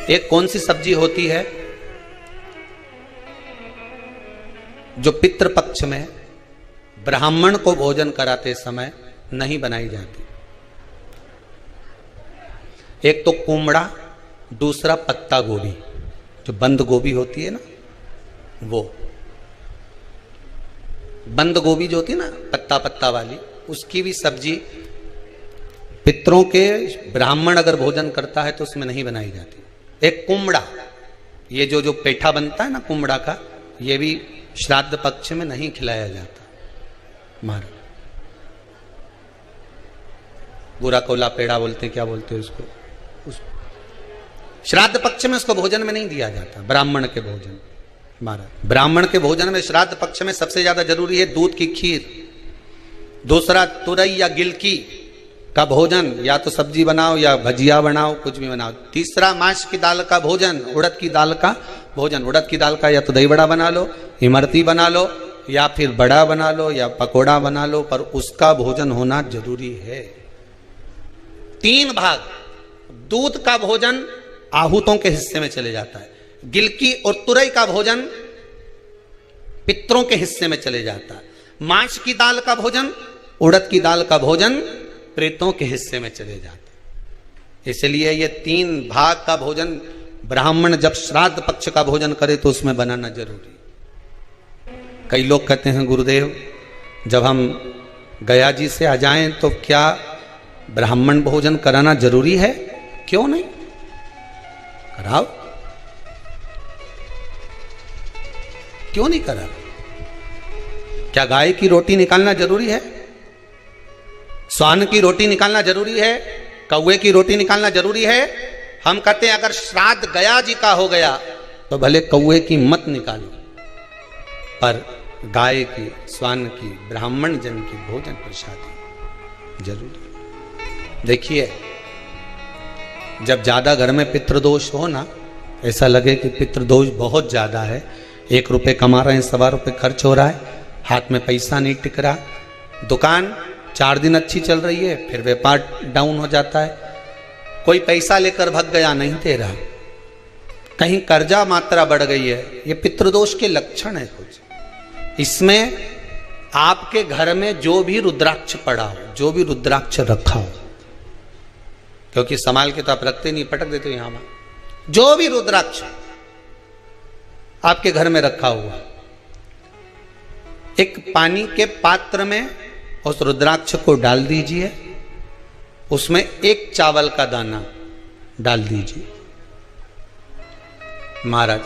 एक कौन सी सब्जी होती है जो पितृपक्ष में ब्राह्मण को भोजन कराते समय नहीं बनाई जाती? एक तो कुमड़ा, दूसरा पत्ता गोभी, जो बंद गोभी होती है ना, वो बंद गोभी जो होती है ना पत्ता पत्ता वाली, उसकी भी सब्जी पितरों के ब्राह्मण अगर भोजन करता है तो उसमें नहीं बनाई जाती। एक कुमड़ा, ये जो पेठा बनता है ना कुमड़ा का, ये भी श्राद्ध पक्ष में नहीं खिलाया जाता। महाराज बुरा कोला पेड़ा बोलते, क्या बोलते हैं उसको, श्राद्ध पक्ष में उसको भोजन में नहीं दिया जाता। ब्राह्मण के भोजन, महाराज ब्राह्मण के भोजन में श्राद्ध पक्ष में सबसे ज्यादा जरूरी है दूध की खीर, दूसरा तुरई या गिलकी का भोजन, या तो सब्जी बनाओ या भजिया बनाओ, कुछ भी बनाओ। तीसरा मांस की दाल का भोजन, उड़द की दाल का भोजन। उड़द की दाल का या तो दही बड़ा बना लो, इमरती बना लो, या फिर बड़ा बना लो, या पकोड़ा बना लो, पर उसका भोजन होना जरूरी है। 3 भाग दूध का भोजन आहूतों के हिस्से में चले जाता है, गिलकी और तुरई का भोजन पितरों के हिस्से में चले जाता है, मांस की दाल का भोजन, उड़द की दाल का भोजन प्रेतों के हिस्से में चले जाता है। इसलिए ये 3 भाग का भोजन ब्राह्मण जब श्राद्ध पक्ष का भोजन करे तो उसमें बनाना जरूरी। कई लोग कहते हैं गुरुदेव जब हम गया जी से आ जाएं तो क्या ब्राह्मण भोजन कराना जरूरी है? क्यों नहीं, कराओ, क्यों नहीं करा? क्या गाय की रोटी निकालना जरूरी है? स्वान की रोटी निकालना जरूरी है? कौवे की रोटी निकालना जरूरी है? हम कहते हैं अगर श्राद्ध गया जी का हो गया तो भले कौवे की मत निकालो, पर गाय की, स्वान की, ब्राह्मण जन की भोजन प्रसादी जरूरी। देखिए जब ज्यादा घर में पितृदोष हो ना, ऐसा लगे कि पितृदोष बहुत ज्यादा है, 1 रुपये कमा रहे हैं, 1.25 रुपये खर्च हो रहा है, हाथ में पैसा नहीं टिक रहा, दुकान 4 दिन अच्छी चल रही है, फिर व्यापार डाउन हो जाता है, कोई पैसा लेकर भग गया, नहीं दे रहा, कहीं कर्जा मात्रा बढ़ गई है, ये पितृदोष के लक्षण है कुछ। इसमें आपके घर में जो भी रुद्राक्ष पड़ा हो, जो भी रुद्राक्ष रखा हो, क्योंकि संभाल के तो आप रखते नहीं, पटक देते हो यहां वहां, जो भी रुद्राक्ष आपके घर में रखा हुआ, एक पानी के पात्र में उस रुद्राक्ष को डाल दीजिए, उसमें 1 चावल का दाना डाल दीजिए। महाराज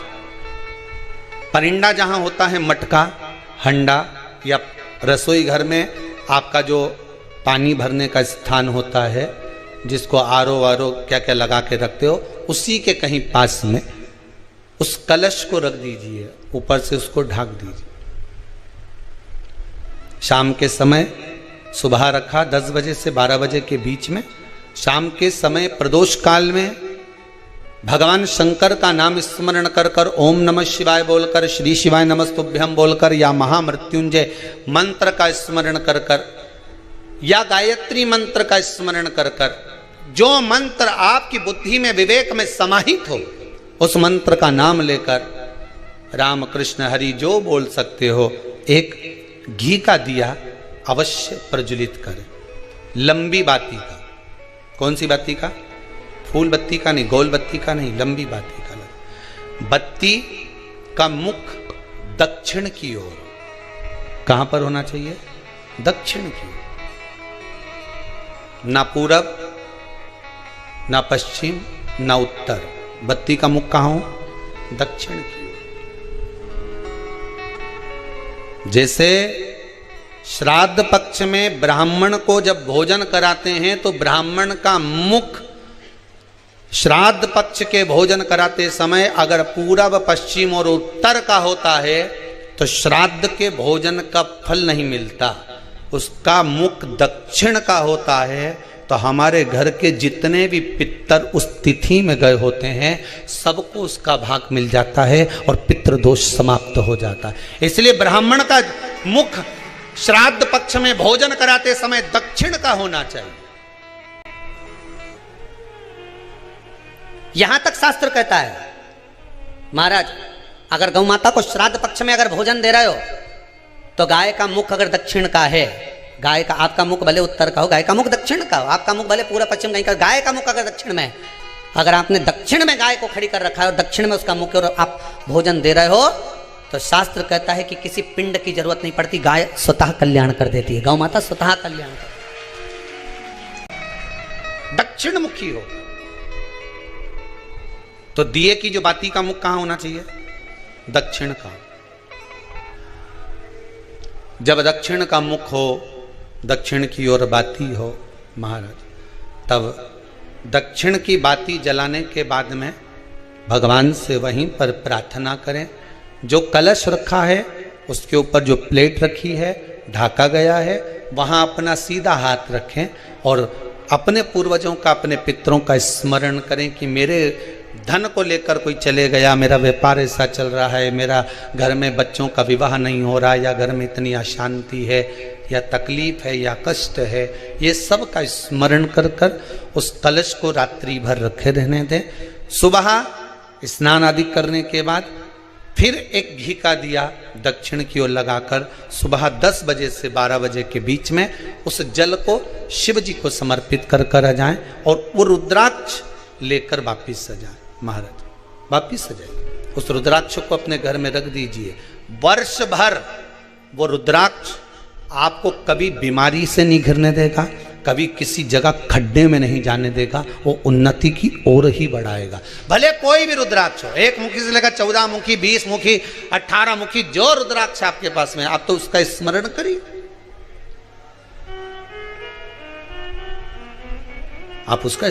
परिंदा जहां होता है, मटका, हंडा या रसोई घर में आपका जो पानी भरने का स्थान होता है, जिसको आरो वारो क्या क्या लगा के रखते हो, उसी के कहीं पास में उस कलश को रख दीजिए, ऊपर से उसको ढक दीजिए। शाम के समय, सुबह रखा 10 बजे से 12 बजे के बीच में, शाम के समय प्रदोष काल में भगवान शंकर का नाम स्मरण कर कर, ओम नमः शिवाय बोलकर, श्री शिवाय नमस्तुभ्यम बोलकर, या महामृत्युंजय मंत्र का स्मरण कर कर, या गायत्री मंत्र का स्मरण कर कर, जो मंत्र आपकी बुद्धि में, विवेक में समाहित हो, उस मंत्र का नाम लेकर राम कृष्ण हरि जो बोल सकते हो, एक घी का दिया अवश्य प्रज्वलित करें, लंबी बाती का। कौन सी बाती का? फूल बत्ती का नहीं, गोल बत्ती का नहीं, लंबी बाती का। बत्ती का मुख दक्षिण की ओर, कहां पर होना चाहिए? दक्षिण की ओर, ना पूरब, ना पश्चिम, ना उत्तर। बत्ती का मुख कहां हो? दक्षिण की ओर। जैसे श्राद्ध पक्ष में ब्राह्मण को जब भोजन कराते हैं तो ब्राह्मण का मुख श्राद्ध पक्ष के भोजन कराते समय अगर पूरब, पश्चिम और उत्तर का होता है तो श्राद्ध के भोजन का फल नहीं मिलता। उसका मुख दक्षिण का होता है तो हमारे घर के जितने भी पितर उस तिथि में गए होते हैं सबको उसका भाग मिल जाता है और पितृदोष समाप्त हो जाता है। इसलिए ब्राह्मण का मुख श्राद्ध पक्ष में भोजन कराते समय दक्षिण का होना चाहिए। यहां तक शास्त्र कहता है महाराज, अगर गौ माता को श्राद्ध पक्ष में अगर भोजन दे रहे हो तो गाय का मुख अगर दक्षिण का है, गाय का, आपका मुख भले उत्तर का हो, गाय का मुख दक्षिण का हो, आपका मुख भले पूरा पश्चिम कहीं का, गाय का मुख अगर दक्षिण में, अगर आपने दक्षिण में गाय को खड़ी कर रखा है और दक्षिण में उसका मुख और आप भोजन दे रहे हो तो शास्त्र कहता है कि किसी पिंड की जरूरत नहीं पड़ती, गाय स्वतः कल्याण कर देती है, गौ माता स्वतः कल्याण कर, दक्षिण मुखी हो। तो दिए की जो बाती का मुख कहां होना चाहिए? दक्षिण का। जब दक्षिण का मुख हो, दक्षिण की ओर बाती हो महाराज, तब दक्षिण की बाती जलाने के बाद में भगवान से वहीं पर प्रार्थना करें। जो कलश रखा है उसके ऊपर जो प्लेट रखी है, ढाका गया है, वहां अपना सीधा हाथ रखें और अपने पूर्वजों का, अपने पितरों का स्मरण करें कि मेरे धन को लेकर कोई चले गया, मेरा व्यापार ऐसा चल रहा है, मेरा घर में बच्चों का विवाह नहीं हो रहा, या घर में इतनी अशांति है या तकलीफ है या कष्ट है, ये सब का स्मरण कर कर उस कलश को रात्रि भर रखे रहने दें। सुबह स्नान आदि करने के बाद फिर एक घी का दिया दक्षिण की ओर लगाकर सुबह 10 बजे से 12 बजे के बीच में उस जल को शिव जी को समर्पित कर कर आ जाएं और वो रुद्राक्ष लेकर वापिस सजाएं। महाराज वापिस सजाइए, उस रुद्राक्ष को अपने घर में रख दीजिए। वर्ष भर वो रुद्राक्ष आपको कभी बीमारी से नहीं घिरने देगा, कभी किसी जगह खड्डे में नहीं जाने देगा, वो उन्नति की ओर ही बढ़ाएगा। भले कोई भी रुद्राक्ष हो, 1 मुखी से लेकर 14 मुखी, 20 मुखी, 18 मुखी, जो रुद्राक्ष आपके पास में, आप तो उसका स्मरण करिए, आप उसका